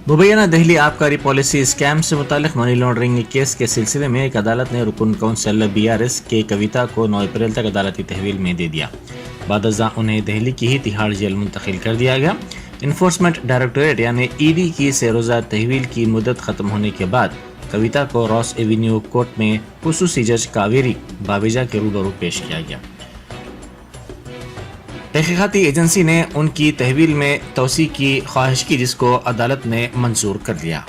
मुबैना दहली आबकारी policy scam से मुतालिक मनी लॉन्ड्रिंग केस के सिलसिले में एक अदालत ने रुकन कौंसिल BRS के कविता को 9 अप्रैल तक अदालती तहवील में दे दिया। बादअज़्ज़ा उन्हें दहली की ही तिहाड़ जेल मुंतकिल कर दिया गया। इन्फोर्समेंट डायरेक्टोरेट यानी ED की से-रोज़ा तहवील की मुद्दत ख़त्म होने के बाद कविता को रॉस एवेन्यू कोर्ट में खुसूसी जज कावेरी बावेजा के रूबरू पेश किया गया। तहकीकाती एजेंसी ने उनकी तहवील में तोसी की ख्वाहिश की, जिसको अदालत ने मंजूर कर लिया।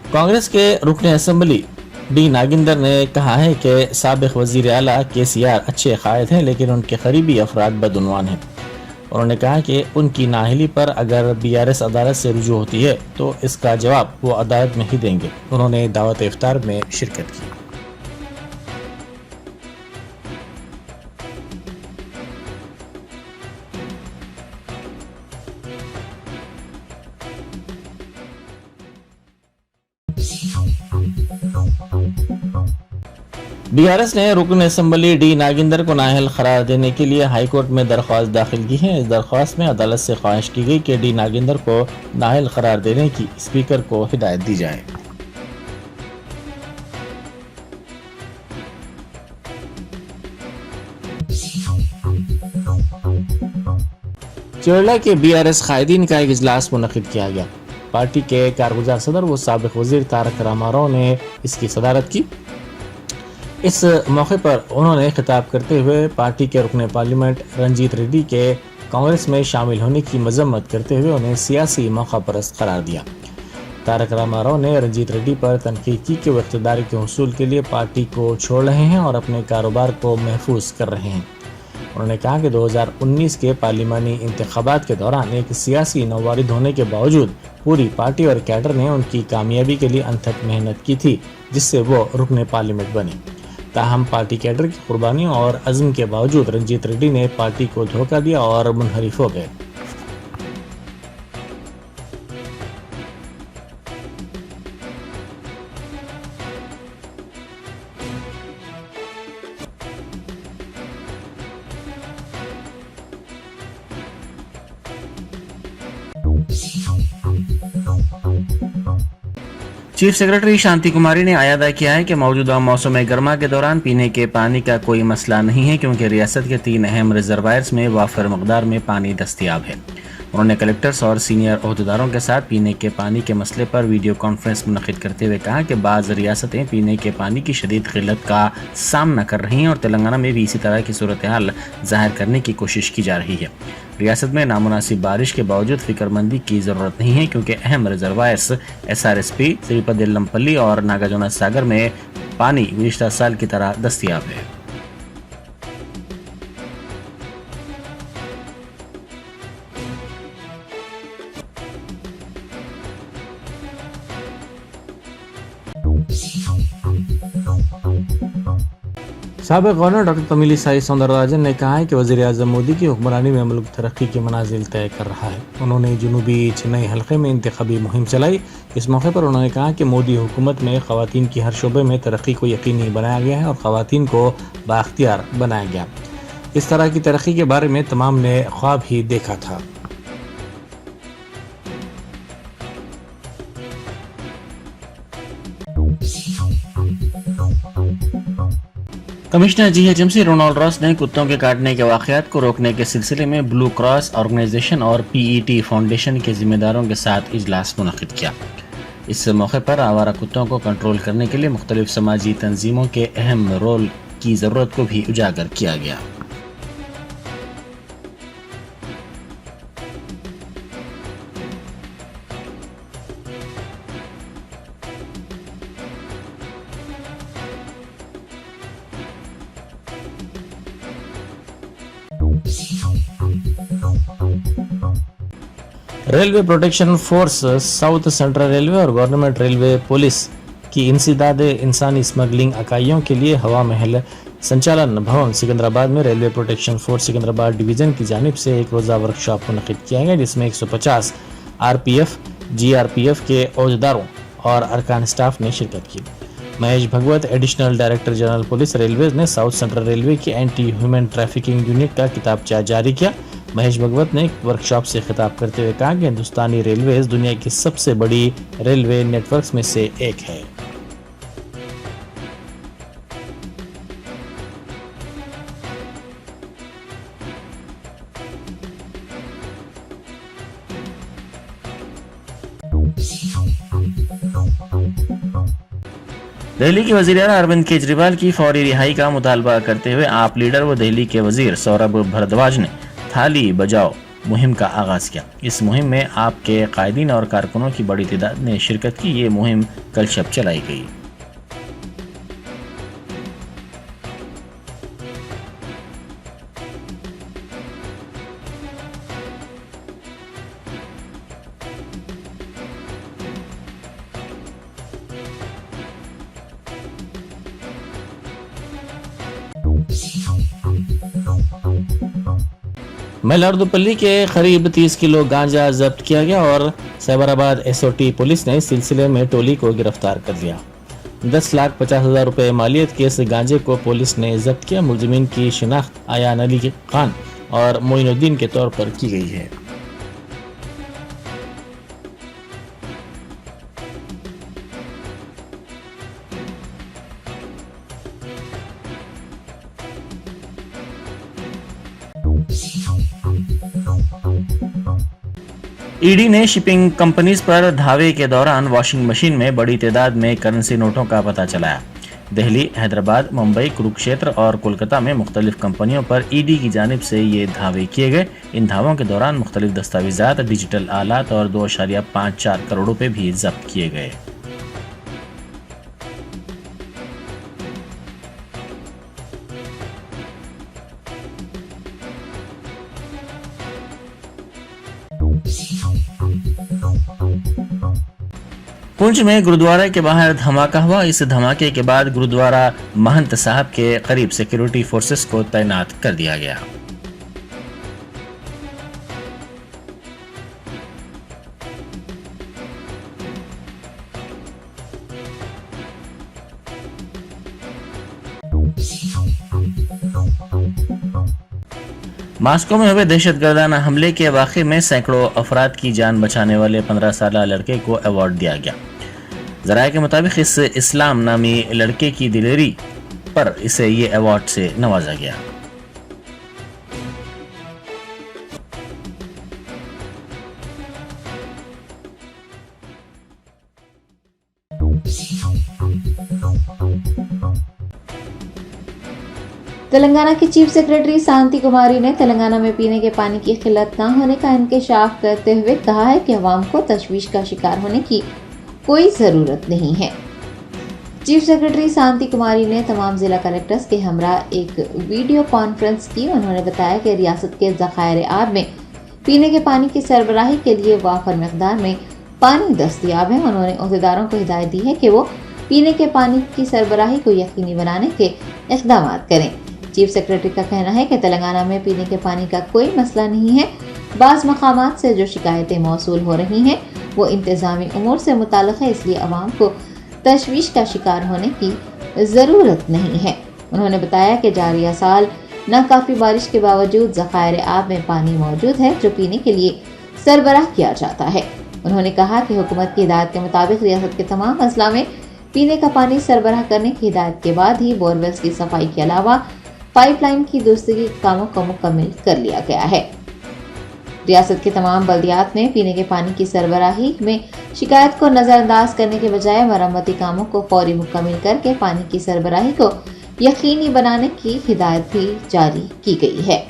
कांग्रेस के रुकन असेंबली डी नागिंदर ने कहा है कि साबिक वजीर आला KCR अच्छे कायद हैं, लेकिन उनके करीबी अफराद बदउनवान हैं। उन्होंने कहा कि उनकी नाअहली पर अगर BRS अदालत से रुजू होती है तो इसका जवाब वो अदालत में ही देंगे। उन्होंने दावत इफ्तार में शिरकत की। BRS ने रुकन असेंबली डी नागिंदर को नाअहल करार देने के लिए हाई कोर्ट में दरख्वास्त दाखिल की है। इस दरख्वास्त में अदालत से ख्वाहिश की गई कि डी नागिंदर को नाअहल करार देने की स्पीकर को हिदायत दी जाए। केरला के BRS कायदीन का एक इजलास मुनक्किद किया गया। पार्टी के कारगुजार सदर व साबिक वजीर तारक रामाराव ने इसकी सदारत की। इस मौके पर उन्होंने खिताब करते हुए पार्टी के रुकन पार्लियामेंट रंजीत रेड्डी के कांग्रेस में शामिल होने की मजम्मत करते हुए उन्हें सियासी मौका परस्त करार दिया। तारक रामाराव ने रंजीत रेड्डी पर तनकीद की कि वो इख्तियार के हसूल के लिए पार्टी को छोड़ रहे हैं और अपने कारोबार को महफूज कर रहे हैं। उन्होंने कहा कि 2019 के पार्लिमानी इंतखाबात के दौरान एक सियासी नौवारिद होने के बावजूद पूरी पार्टी और कैडर ने उनकी कामयाबी के लिए अनथक मेहनत की थी, जिससे वो रुकन पार्लियामेंट बने। ताहम पार्टी कैडर की कुर्बानियों और अज़्म के बावजूद रंजीत रेड्डी ने पार्टी को धोखा दिया और मुनहरिफ हो गए। चीफ सेक्रेटरी शांति कुमारी ने आयादा किया है कि मौजूदा मौसम गर्मा के दौरान पीने के पानी का कोई मसला नहीं है, क्योंकि रियासत के 3 अहम रिजर्वायर्स में वाफिर मकदार में पानी दस्तियाब है। उन्होंने कलेक्टर्स और सीनियर ओहदेदारों के साथ पीने के पानी के मसले पर वीडियो कॉन्फ्रेंस मुनक्किद करते हुए कहा कि बाज़ रियासतें पीने के पानी की शदीद किल्लत का सामना कर रही हैं और तेलंगाना में भी इसी तरह की सूरत हाल ज़ाहिर करने की कोशिश की जा रही है। रियासत में नामुनासिब बारिश के बावजूद फिक्रमंदी की ज़रूरत नहीं है, क्योंकि अहम रिजर्वायर्स SRSP, श्रीपतिल्लमपल्ली और नागार्जुना सागर में पानी गुज़िश्ता साल की तरह दस्तियाब है। साबिक गवर्नर डॉक्टर तमिलिसाई सौंदरराजन ने कहा है कि वज़ीर आज़म मोदी की हुक्मरानी में मुल्क तरक्की की मनाजिल तय कर रहा है। उन्होंने जनूबी चेन्नई हल्के में इंतखाबी मुहिम चलाई। इस मौके पर उन्होंने कहा कि मोदी हुकूमत में ख़वातीन की हर शोबे में तरक्की को यकीनी बनाया गया है और ख़वातीन को बाख्तियार बनाया गया। इस तरह की तरक्की के बारे में तमाम ने ख्वाब ही देखा था। कमिश्नर GHMC रोनाल्ड रॉस ने कुत्तों के काटने के वाक़यात को रोकने के सिलसिले में ब्लू क्रॉस ऑर्गेनाइजेशन और PET फाउंडेशन के जिम्मेदारों के साथ इजलास मुनक्किद किया। इस मौके पर आवारा कुत्तों को कंट्रोल करने के लिए मुख्तलिफ समाजी तंजीमों के अहम रोल की ज़रूरत को भी उजागर किया गया। Railway protection force, south central railway और गवर्नमेंट रेलवे पुलिस की इंसदाद इंसानी स्मगलिंग इकाइयों के लिए हवा महल संचालन भवन सिकंदराबाद में railway protection force Secunderabad division की जानिब से एक रोज़ा वर्कशॉप मुनक़िद किया गया, जिसमें 150 आरपीएफ, जीआरपीएफ के अहदेदारों और अरकान स्टाफ ने शिरकत की। Mahesh Bhagwat, additional director general police railway ने साउथ सेंट्रल रेलवे की एंटी ह्यूमन ट्रैफिकिंग यूनिट का किताबचा जारी किया। महेश भगवत ने वर्कशॉप से खिताब करते हुए कहा कि हिंदुस्तानी रेलवेज दुनिया की सबसे बड़ी रेलवे नेटवर्क्स में से एक है। दिल्ली के वजीर आला अरविंद केजरीवाल की फौरी रिहाई का मुतालबा करते हुए आप लीडर व दिल्ली के वजीर सौरभ भारद्वाज ने थाली बजाओ मुहिम का आगाज किया। इस मुहिम में आप के कायदीन और कारकुनों की बड़ी तादाद ने शिरकत की। ये मुहिम कल शब चलाई गई। मेलार्दुपल्ली के करीब 30 किलो गांजा जब्त किया गया और साइबराबाद एसओटी पुलिस ने इस सिलसिले में टोली को गिरफ्तार कर लिया। 10,50,000 रुपए मालियत के इस गांजे को पुलिस ने जब्त किया। मुलजिमीन की शिनाख्त आयान अली खान और मोइनुद्दीन के तौर पर की गई है। ईडी ने शिपिंग कंपनीज पर धावे के दौरान वॉशिंग मशीन में बड़ी तादाद में करेंसी नोटों का पता चलाया। दिल्ली, हैदराबाद, मुंबई, कुरुक्षेत्र और कोलकाता में मुख्तलिफ कंपनियों पर ईडी की जानिब से ये धावे किए गए। इन धावों के दौरान मुख्तलिफ दस्तावेजात, डिजिटल आलात और 2.54 करोड़ रुपए भी जब्त किए गए। पुंछ में गुरुद्वारा के बाहर धमाका हुआ। इस धमाके के बाद गुरुद्वारा महंत साहब के करीब सिक्योरिटी फोर्सेस को तैनात कर दिया गया। मास्को में हुए दहशतगर्दाना हमले के वाक़े में सैकड़ों अफराद की जान बचाने वाले 15 साला लड़के को अवार्ड दिया गया। ज़राए के मुताबिक इस इस्लाम नामी लड़के की दिलेरी पर इसे ये अवार्ड से नवाजा गया। तेलंगाना की चीफ सेक्रेटरी शांति कुमारी ने तेलंगाना में पीने के पानी की किल्लत न होने का इंकशाफ करते हुए कहा है कि अवाम को तशवीश का शिकार होने की कोई ज़रूरत नहीं है। चीफ सेक्रेटरी शांति कुमारी ने तमाम जिला कलेक्टर्स के हमरा एक वीडियो कॉन्फ्रेंस की। उन्होंने बताया कि रियासत के ज़खायर आब में पीने के पानी की सरबराही के लिए वाफर मकदार में पानी दस्तयाब है। उन्होंने अहदेदारों को हिदायत दी है कि वो पीने के पानी की सरबराही को यकीनी बनाने के इक़दाम करें। चीफ सेक्रेटरी का कहना है कि तेलंगाना में पीने के पानी का कोई मसला नहीं है। बाज़ मकामात से जो शिकायतें मौसूल हो रही हैं वो इंतज़ामी उमूर से मुताल्लिक़ है, इसलिए अवाम को तशवीश का शिकार होने की ज़रूरत नहीं है। उन्होंने बताया कि जारिया साल नाकाफ़ी बारिश के बावजूद ज़खायर आब में पानी मौजूद है जो पीने के लिए सरबराह किया जाता है। उन्होंने कहा कि हुकूमत की हिदायत के मुताबिक रियासत के तमाम अजला में पीने का पानी सरबराह करने की हिदायत के बाद ही बोरवेल्स की सफाई के अलावा पाइपलाइन की दुरुस्ती कामों को मुकम्मल कर लिया गया है। रियासत के तमाम बल्दियात में पीने के पानी की सरबराही में शिकायत को नज़रअंदाज करने के बजाय मरम्मती कामों को फौरी मुकम्मल करके पानी की सरबराही को यकीनी बनाने की हिदायत भी जारी की गई है।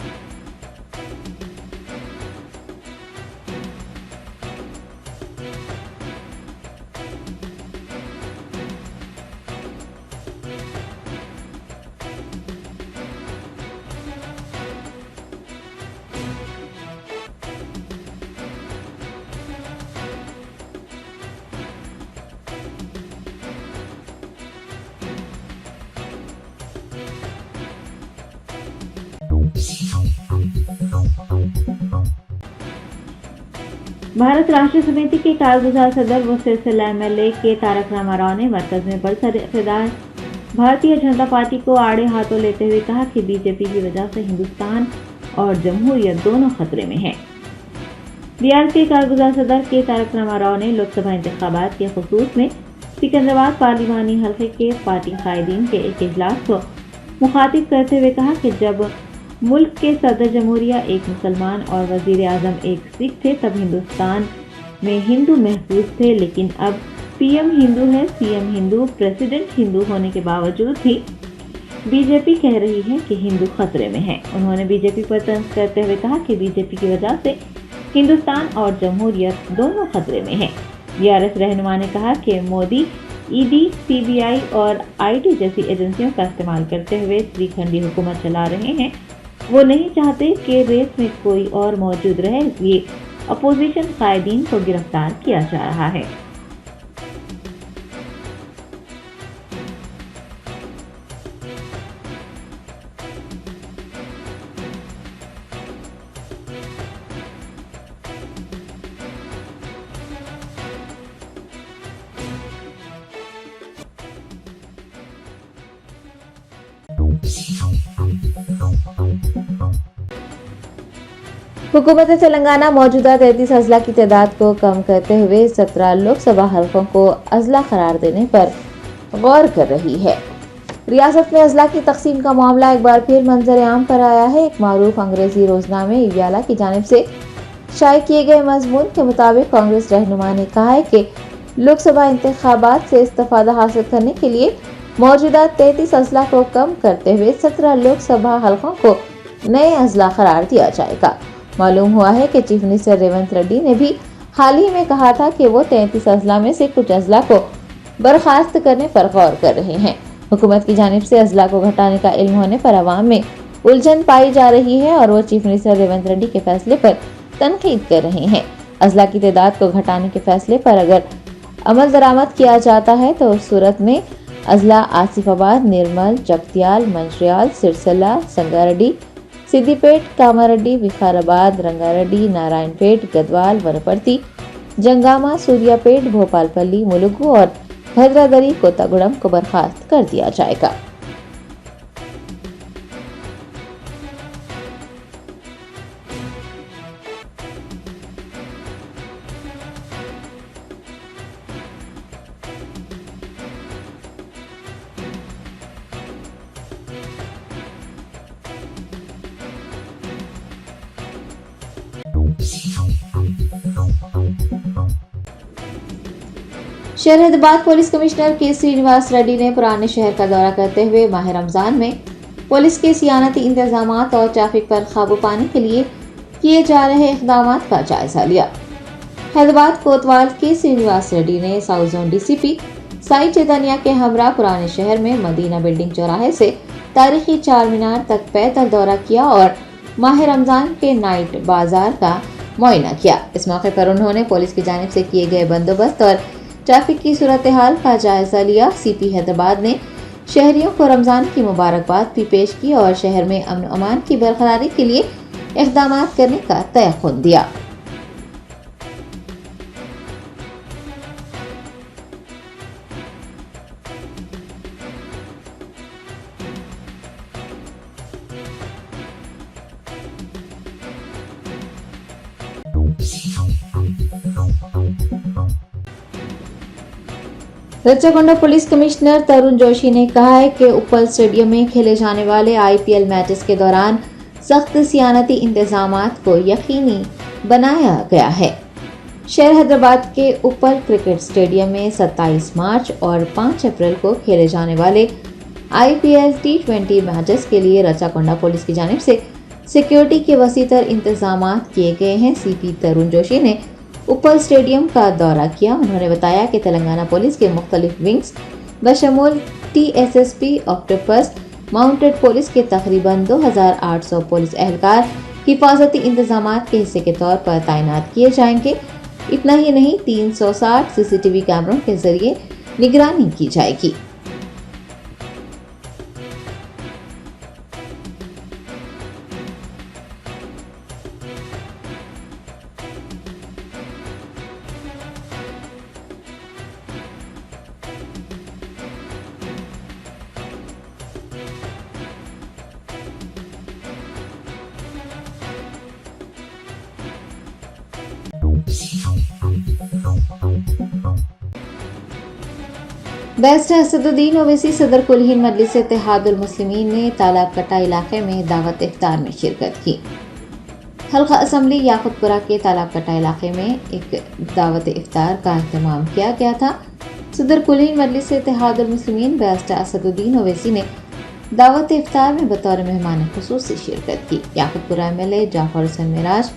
भारत राष्ट्र समिति के कारगुजार सदर व सिलसिला एमएलए के तारक रामाराव ने मरकज में बरसदार भारतीय जनता पार्टी को आड़े हाथों लेते हुए कहा कि बीजेपी की वजह से हिंदुस्तान और जमहूरियत दोनों खतरे में हैं। बिहार के कारगुजार सदर के तारक रामाराव ने लोकसभा इंतखाबात के खुसूस में सिकंदराबाद पार्लिमानी हल्के के पार्टी कायदीन के एक इजलास को मुखातिब करते हुए कहा कि जब मुल्क के सदर जमहूरिया एक मुसलमान और वजीर आजम एक सिख थे तब हिंदुस्तान में हिंदू महफूज थे, लेकिन अब पीएम हिंदू है, सीएम हिंदू, प्रेसिडेंट हिंदू होने के बावजूद भी बीजेपी कह रही है कि हिंदू खतरे में है। उन्होंने बीजेपी पर तंज करते हुए कहा कि बीजेपी की वजह से हिंदुस्तान और जमहूरियत दोनों खतरे में है। बीआरएस रहनुमा ने कहा कि मोदी ईडी, सीबीआई और आईटी जैसी एजेंसियों का इस्तेमाल करते हुए श्रीखंडी हुकूमत चला रहे हैं। वो नहीं चाहते कि रेस में कोई और मौजूद रहे, इसलिए अपोजिशन कायदीन को गिरफ्तार किया जा रहा है। हुकूमत तेलंगाना मौजूदा 33 अजला की तादाद को कम करते हुए 17 लोकसभा हलकों को अजला करार देने पर गौर कर रही है। रियासत में अजला की तकसीम का मामला एक बार फिर मंजर आम पर आया है। एक मारूफ अंग्रेजी रोजनामे इव्याला की जानिब से शाये किए गए मजमून के मुताबिक कांग्रेस रहनुमा ने कहा है कि लोकसभा इंतखाबात से इस्तेफादा हासिल करने के लिए मौजूदा 33 अजला को कम करते हुए 17 लोकसभा हलकों को नए अजला करार दिया जाएगा। मालूम हुआ है कि चीफ मिनिस्टर रेवंत रेड्डी ने भी हाल ही में कहा था कि वो 33 अजला में से कुछ अजला को बर्खास्त करने पर गौर कर रहे हैं। हुकूमत की जानिब से अजला को घटाने का इल्म होने पर अवाम में उलझन पाई जा रही है और वो चीफ मिनिस्टर रेवंत रेड्डी के फैसले पर तनकीद कर रहे हैं। अजला की तादाद को घटाने के फैसले पर अगर अमल दरामद किया जाता है तो उस सूरत में अजला आसिफाबाद, निर्मल, जगतियाल, मंचिर्याल, सिरसिला, संगारेड्डी, सिद्दीपेट, कामारेड्डी, विकाराबाद, रंगारेड्डी, नारायणपेट, गदवाल, वनपर्ती, जंगामा, सूर्यापेट, भोपालपल्ली, मुलुगु और भद्रादरी, कोतागुड़म को बर्खास्त कर दिया जाएगा। शहर हैदराबाद पुलिस कमिश्नर के श्रीनिवास रेड्डी ने पुराने शहर का दौरा करते हुए माह रमजान में पुलिस के सियानती इंतजामात और ट्रैफिक पर काबू पाने के लिए किए जा रहे इक़दाम का जायजा लिया। हैदराबाद कोतवाल के श्रीनिवास रेड्डी ने south zone DCP Sai Chaitanya के हमरा पुराने शहर में मदीना बिल्डिंग चौराहे से तारीखी चार मीनार तक पैदल दौरा किया और माह रमजान के नाइट बाजार का मुआयना किया। इस मौके पर उन्होंने पुलिस की जानिब से किए गए बंदोबस्त और ट्रैफिक की सूरत हाल का जायजा लिया। सीपी हैदराबाद ने शहरियों को रमजान की मुबारकबाद भी पेश की और शहर में अमन अमान की बरकरारी के लिए इक़दाम करने का तयक़ुन दिया। रच्चाकोंडा पुलिस कमिश्नर तरुण जोशी ने कहा है कि उपल स्टेडियम में खेले जाने वाले आईपीएल मैचेस के दौरान सख्त सियानती इंतजामात को यकीनी बनाया गया है। शहर हैदराबाद के उपल क्रिकेट स्टेडियम में 27 मार्च और 5 अप्रैल को खेले जाने वाले आईपीएल T20 मैचेस के लिए रच्चाकोंडा पुलिस की जानिब से सिक्योरिटी के वसीतर इंतजामात किए गए हैं। सीपी तरुण जोशी ने उपल स्टेडियम का दौरा किया। उन्होंने बताया कि तेलंगाना पुलिस के मुख्तलिफ विंग्स बशमूल TSSP, ऑक्टोपस, माउंटेड पुलिस के तकरीबन 2800 पुलिस एहलकार हिफाजती इंतजामात के हिस्से के तौर पर तैनात किए जाएंगे। इतना ही नहीं 360 CCTV कैमरों के जरिए निगरानी की जाएगी। बैरिस्टर असदुद्दीन ओवैसी सदर कुल हिंद मजलिस इत्तेहादुल मुस्लिमीन ने तालाब कटा इलाके में दावत इफ्तार में शिरकत की। हल्का असम्बली याकुतपुरा के तालाब कटा इलाके में एक दावत इफ्तार का अहतमाम किया गया था। सदर कुल हिंद मजलिस इत्तेहादुल मुस्लिमीन बैरिस्टर असदुद्दीन ओवैसी ने दावत इफ्तार में बतौर मेहमान खुसूसी शिरकत की। याकुतपुरा MLA जाफर हुसैन मिराज,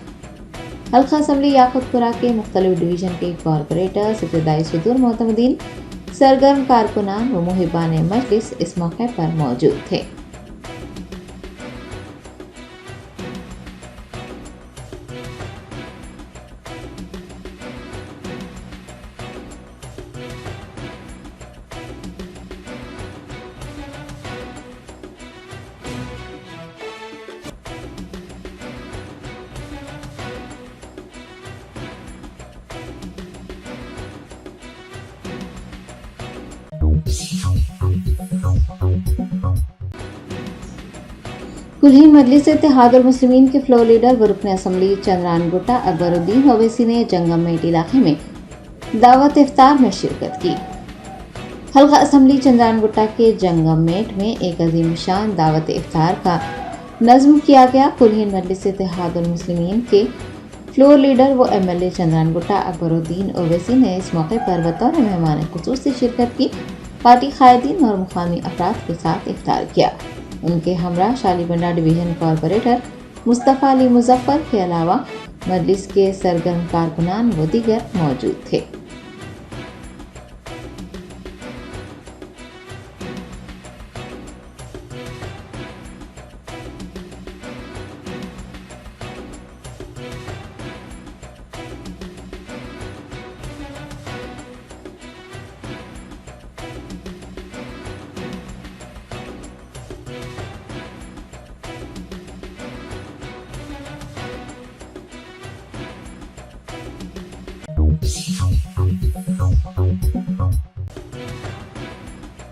हल्का असम्बली याकुतपुरा के मुख्तलिफ डिवीजन के कॉरपोरेटर, इब्तदाई सदूर मोतमदीन, सरगर्म कारकुनान व मुहिबान मजलिस इस मौके पर मौजूद थे। कुल हिंद मजलिस इत्तेहादुल मुस्लिमीन के फ्लोर लीडर व रुकन असम्बली चंद्रान गुट्टा अकबरुद्दीन ओवैसी ने जंगम मेट इलाके में दावत इफ्तार में शिरकत की। हल्का असम्बली चंद्रान गुट्टा के जंगम मेट में एक अजीम शान दावत इफ्तार का नज्म किया गया। कुल हिंद मजलिस इत्तेहादुल मुस्लिमीन के फ्लोर लीडर व MLA चंद्रान गुट्टा अकबरुद्दीन ओवैसी ने इस मौके पर बतौर मेहमान खुसूसी शिरकत की। पार्टी कायदीन और मुकामी अफराद के साथ इफ्तार किया। उनके हमरा शालीबंडा डिवीजन कॉरपोरेटर मुस्तफ़ा अली मुजफ्फर के अलावा मजलिस के सरगर्म कारकुनान व दीगर मौजूद थे।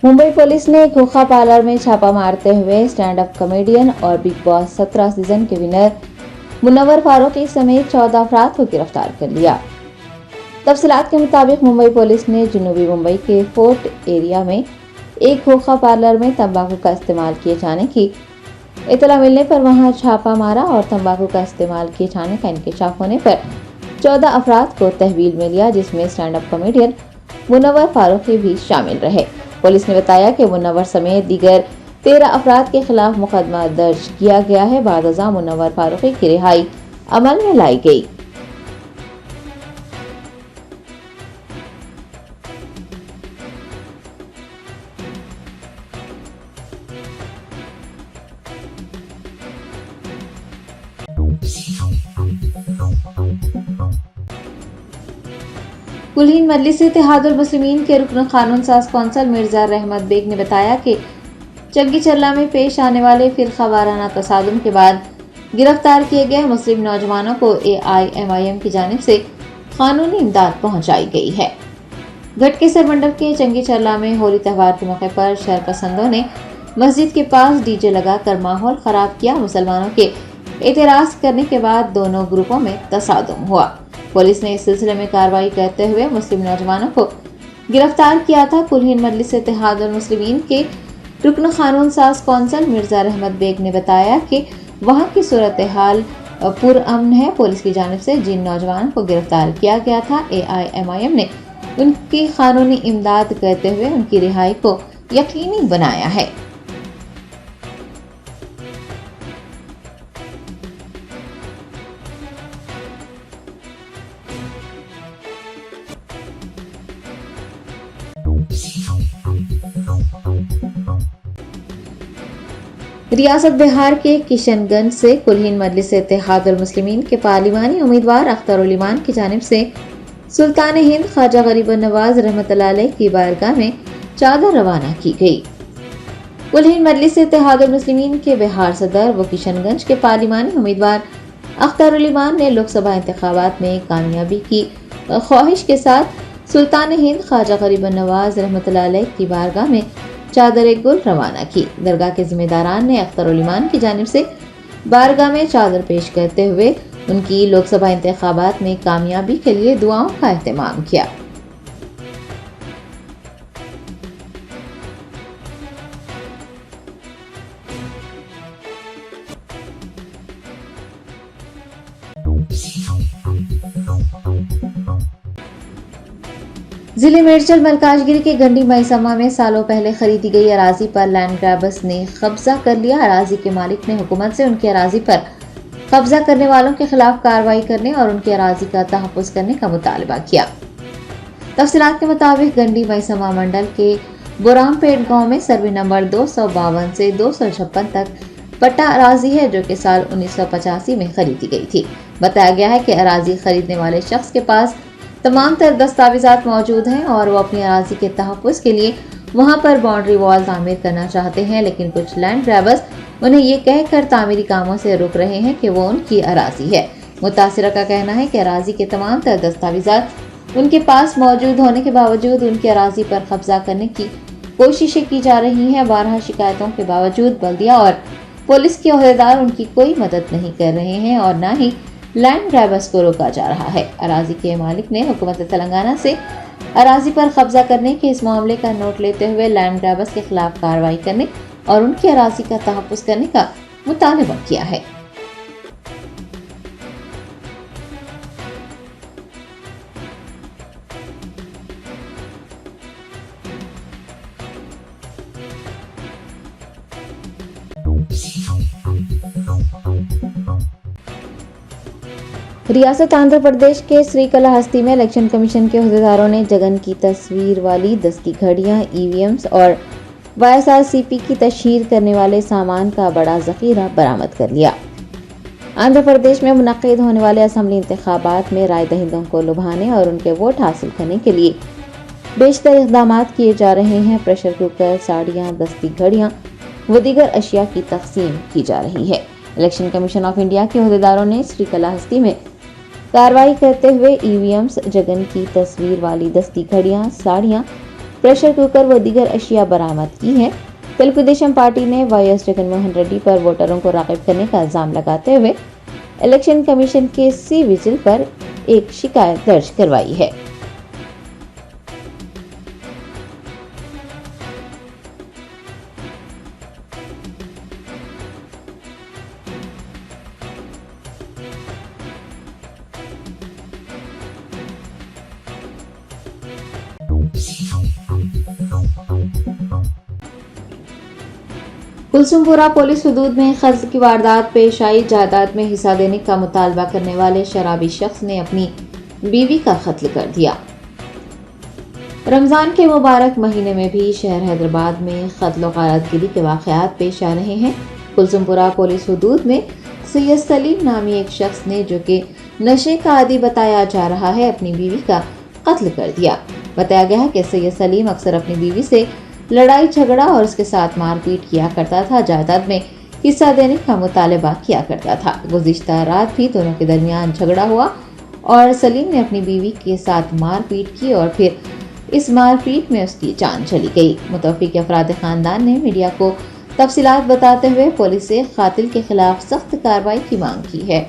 मुंबई पुलिस ने खोखा पार्लर में छापा मारते हुए स्टैंड अप कॉमेडियन और बिग बॉस 17 सीजन के विनर मुनव्वर फारूकी समेत 14 अफराद को गिरफ्तार कर लिया। तफसीलात के मुताबिक मुंबई पुलिस ने जनूबी मुंबई के फोर्ट एरिया में एक खोखा पार्लर में तंबाकू का इस्तेमाल किए जाने की इतला मिलने पर वहां छापा मारा और तंबाकू का इस्तेमाल किए जाने का इंकशाफ होने पर 14 अफराद को तहवील में लिया, जिसमें stand up comedian Munawar Faruqui भी शामिल रहे। पुलिस ने बताया कि मुनव्वर समेत दीगर 13 अफराद के खिलाफ मुकदमा दर्ज किया गया है। बाद अज़ा मुनव्वर फारूकी की रिहाई अमल में लाई गई। कुल हिंद मजलिस इत्तेहादुल मुस्लिमीन के रुकन कानून साज कौंसल मिर्जा रहमत बेग ने बताया कि चंगी चर्ला में पेश आने वाले फिरका वाराना तसादुम के बाद गिरफ्तार किए गए मुस्लिम नौजवानों को AIMIM की जानिब से कानूनी इमदाद पहुंचाई गई है। घटकेसर मंडल के चंगी चर्ला में होली त्यौहार के मौके पर शरपसंदों ने मस्जिद के पास DJ लगाकर माहौल खराब किया। मुसलमानों के एतराज करने के बाद दोनों ग्रुपों में तसादुम हुआ। पुलिस ने इस सिलसिले में कार्रवाई करते हुए मुस्लिम नौजवानों को गिरफ्तार किया था। कुल हिंद मजलिस इत्तेहादुल मुस्लिमीन के रुकन कानून साज कौंसल मिर्जा रहमत बेग ने बताया कि वहां की सूरत हाल पुरअमन है। पुलिस की जानिब से जिन नौजवानों को गिरफ्तार किया गया था, AIMIM ने उनकी कानूनी इमदाद करते हुए उनकी रिहाई को यकीनी बनाया है। रियासत बिहार के किशनगंज से कुल हिंद मजलिस इत्तेहादुल मुस्लिमीन के पार्लिमानी उम्मीदवार अख्तर उल ईमान की जानिब से सुल्तान हिंद ख्वाजा गरीब नवाज रहमतुल्लाह अलैह की बारगाह में चादर रवाना की गई। कुल हिंद मजलिस इत्तेहादुल मुस्लिमीन के बिहार सदर व किशनगंज के पार्लिमानी उम्मीदवार अख्तर उल ईमान ने लोकसभा इंतखाबात में कामयाबी की ख्वाहिश के साथ सुल्तान हिंद ख्वाजा गरीब नवाज रहमतुल्लाह अलैह की बारगाह में चादर गुल रवाना की। दरगाह के जिम्मेदारान ने अख्तर उल ईमान की जानिब से बारगाह में चादर पेश करते हुए उनकी लोकसभा इंतखाबात में कामयाबी के लिए दुआओं का एहतमाम किया। जिले मेरचल मलकाजगिरी के गंडी मैसमा में सालों पहले खरीदी गई अराजी पर लैंड ग्रैबर्स ने कब्जा कर लिया। अराजी के मालिक ने हुकूमत से उनकी अराजी पर कब्जा करने वालों के खिलाफ कार्रवाई करने और उनकी अराजी का तहफ़्फ़ुज़ करने का मुतालबा किया। तफसीलात के मुताबिक गंडी मैसमा मंडल के बुरामपेट गांव में सर्वे नंबर 252 से 256 तक पट्टा अराजी है, जो कि साल 1985 में खरीदी गई थी। बताया गया है कि अराजी खरीदने वाले शख्स के पास तमाम तर दस्तावेजात मौजूद हैं और वो अपनी अराजी के तहफ़्फ़ुज़ के लिए वहां पर बाउंड्री वॉल तामीर करना चाहते हैं, लेकिन कुछ लैंड ग्रैबर्स उन्हें ये कहकर तामीरी कामों से रोक रहे हैं कि वो उनकी अराजी है। मुतासिरा का कहना है कि अराजी के तमाम तर दस्तावेजात उनके पास मौजूद होने के बावजूद उनकी अराजी पर कब्जा करने की कोशिशें की जा रही हैं। 12 शिकायतों के बावजूद बल्दिया और पुलिस के ओहदेदार उनकी कोई मदद नहीं कर रहे हैं और न ही लैंड ग्रैबर्स को रोका जा रहा है। अराजी के मालिक ने हुकूमत तेलंगाना से अराजी पर कब्जा करने के इस मामले का नोट लेते हुए लैंड ग्रैबर्स के खिलाफ कार्रवाई करने और उनकी अराजी का तहफ़्फ़ुज़ करने का मुतालबा किया है। रियासत आंध्र प्रदेश के श्रीकालाहस्ती में इलेक्शन कमीशन के ओहदेदारों ने जगन की तस्वीर वाली दस्ती घड़ियां, ईवीएम्स और वाईएसआरसीपी की तशहीर करने वाले सामान का बड़ा जखीरा बरामद कर लिया। आंध्र प्रदेश में मुनक्किद होने वाले असेंबली इंतखाबात में राय दहिंदों को लुभाने और उनके वोट हासिल करने के लिए बेशतर इक़दाम किए जा रहे हैं। प्रेशर कुकर, साड़ियाँ, दस्ती घड़ियाँ व दीगर अशिया की तकसीम की जा रही है। इलेक्शन कमीशन ऑफ इंडिया के ओहदेदारों ने श्रीकालाहस्ती में कार्रवाई करते हुए ईवीएम्स, जगन की तस्वीर वाली दस्ती घड़ियां, साड़ियां, प्रेशर कुकर व दीगर अशिया बरामद की है। तेलुगु देशम पार्टी ने वाईएस जगनमोहन रेड्डी पर वोटरों को राग़िब करने का इल्जाम लगाते हुए इलेक्शन कमीशन के सी विजिल पर एक शिकायत दर्ज करवाई है। कुलसुमपुरा पुलिस हुदूद में कत्ल की वारदात पेश आई। जायदाद में हिस्सा देने का मुतालबा करने वाले शराबी शख्स ने अपनी बीवी का कत्ल कर दिया। रमजान के मुबारक महीने में भी शहर हैदराबाद में कत्ल व गारतगिरी के वाक़यात पेश आ रहे हैं। कुलसुमपुरा पुलिस हुदूद में सैयद सलीम नामी एक शख्स ने, जो कि नशे का आदी बताया जा रहा है, अपनी बीवी का कत्ल कर दिया। बताया गया है कि सैयद सलीम अक्सर अपनी बीवी से लड़ाई झगड़ा और उसके साथ मारपीट किया करता था। जायदाद में हिस्सा देने का मुतालबा किया करता था। गुज़िश्ता रात भी दोनों के दरमियान झगड़ा हुआ और सलीम ने अपनी बीवी के साथ मारपीट की और फिर इस मारपीट में उसकी जान चली गई। मुतवफ़्फ़िक़ अफराद ख़ानदान ने मीडिया को तफसीलात बताते हुए पुलिस से कातिल के खिलाफ सख्त कार्रवाई की मांग की है।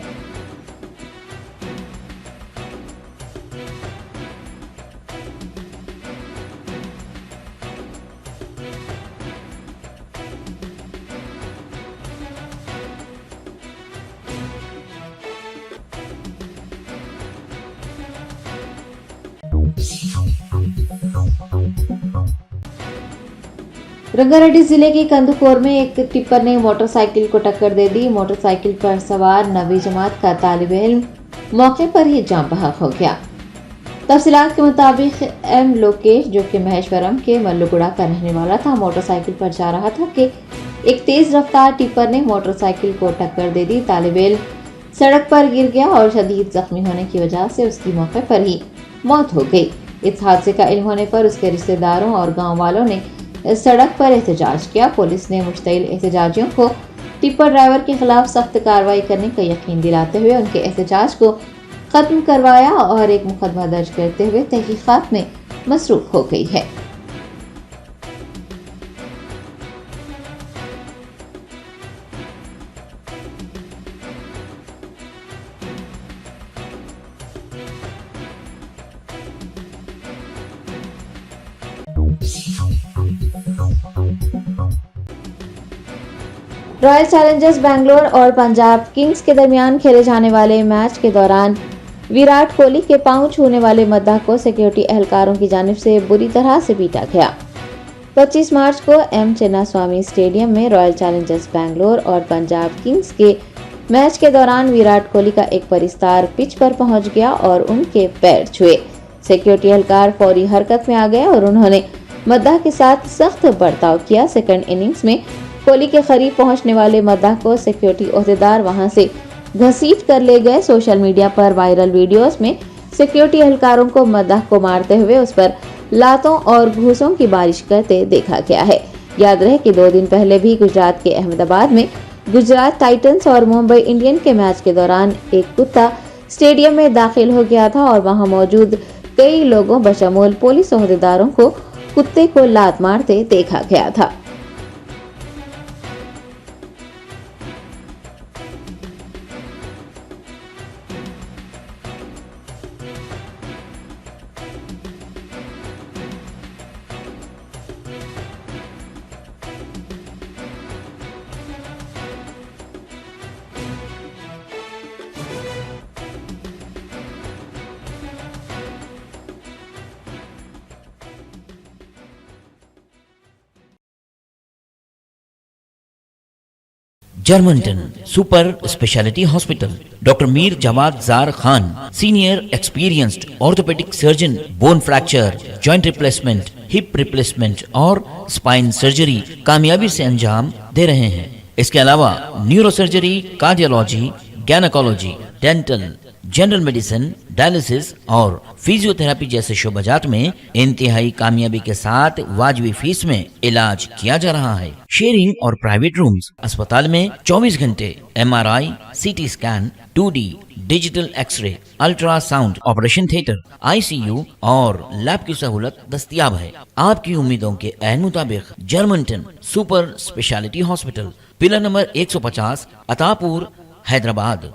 रंगारेड्डी जिले के कंदुकोर में एक टिप्पर ने मोटरसाइकिल को टक्कर दे दी। मोटरसाइकिल पर सवार 9वीं जमात का तालिब इल्म मौके पर ही जान बहक हो गया। तफसीलात के मुताबिक एम लोकेश, जो कि महेश्वरम के मल्लुगुड़ा का रहने वाला था, मोटरसाइकिल पर जा रहा था कि एक तेज रफ्तार टिप्पर ने मोटरसाइकिल को टक्कर दे दी। तालिब इल्म सड़क पर गिर गया और शदीद जख्मी होने की वजह से उसकी मौके पर ही मौत हो गई। इस हादसे का इल्म होने पर उसके रिश्तेदारों और गाँव वालों ने सड़क पर एहतजाज किया। पुलिस ने मुश्तइल एहतजाजियों को टिप्पर ड्राइवर के खिलाफ सख्त कार्रवाई करने का यकीन दिलाते हुए उनके एहतजाज को खत्म करवाया और एक मुकदमा दर्ज करते हुए तहकीकात में मसरूफ हो गई है। रॉयल चैलेंजर्स बैंगलोर और पंजाब किंग्स के दरमियान खेले जाने वाले मैच के दौरान विराट कोहली के पांव छूने वाले मद्दाह को सिक्योरिटी एहलकारों की जानिब से बुरी तरह से पीटा गया। 25 मार्च को एम चिन्नास्वामी स्टेडियम में रॉयल चैलेंजर्स बैंगलोर और पंजाब किंग्स के मैच के दौरान विराट कोहली का एक परिस्तार पिच पर पहुंच गया और उनके पैर छुए। सिक्योरिटी एहलकार फौरी हरकत में आ गए और उन्होंने मद्दाह के साथ सख्त बर्ताव किया। सेकंड इनिंग्स में कोहली के करीब पहुंचने वाले मद्दाह को सिक्योरिटी ओहदेदार वहां से घसीट कर ले गए। सोशल मीडिया पर वायरल वीडियोस में सिक्योरिटी एहलकारों को मद्दाह को मारते हुए उस पर लातों और घूसों की बारिश करते देखा गया है। याद रहे कि 2 दिन पहले भी गुजरात के अहमदाबाद में गुजरात टाइटंस और मुंबई इंडियन के मैच के दौरान एक कुत्ता स्टेडियम में दाखिल हो गया था और वहां मौजूद कई लोगों बशमूल पुलिस ओहदेदारों को कुत्ते को लात मारते देखा गया था। Germanten super speciality hospital, doctor Mir Jawad Zar Khan, senior experienced orthopaedic surgeon, bone fracture, joint replacement, hip replacement और स्पाइन सर्जरी कामयाबी से अंजाम दे रहे हैं। इसके अलावा neuro surgery, cardiology, gynaecology, dental, general medicine, dialysis और फिजियोथेरेपी जैसे शोबाजात में इंतहाई कामयाबी के साथ वाजिबी फीस में इलाज किया जा रहा है। शेयरिंग और प्राइवेट रूम्स, अस्पताल में 24 घंटे MRI, CT scan, 2D digital x-ray, ultrasound, operation theatre, ICU और लैब की सहूलत दस्तयाब है। आपकी उम्मीदों के ऐन मुताबिक Germanten super speciality hospital, pillar number 150, Attapur, Hyderabad.